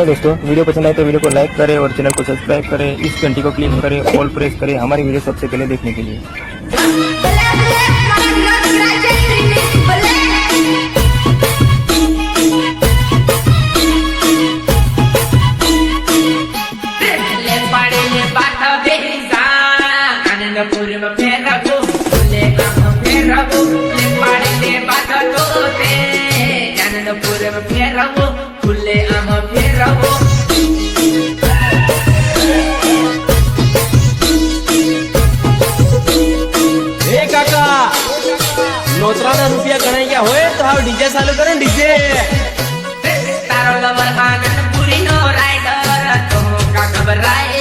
Hello दोस्तों, video पसंद आए तो वीडियो को लाइक करें और चैनल को सब्सक्राइब करें। इस घंटी को क्लिक करें, ऑल प्रेस करें हमारी वीडियो सबसे पहले देखने के लिए। खुले आम फेरवो ए काका नोतराना रुपया गणाई गया होए तो हाव डीजे चालू करो डीजे तारो लवर आनंद पुरी नो राइडर तो का घबराए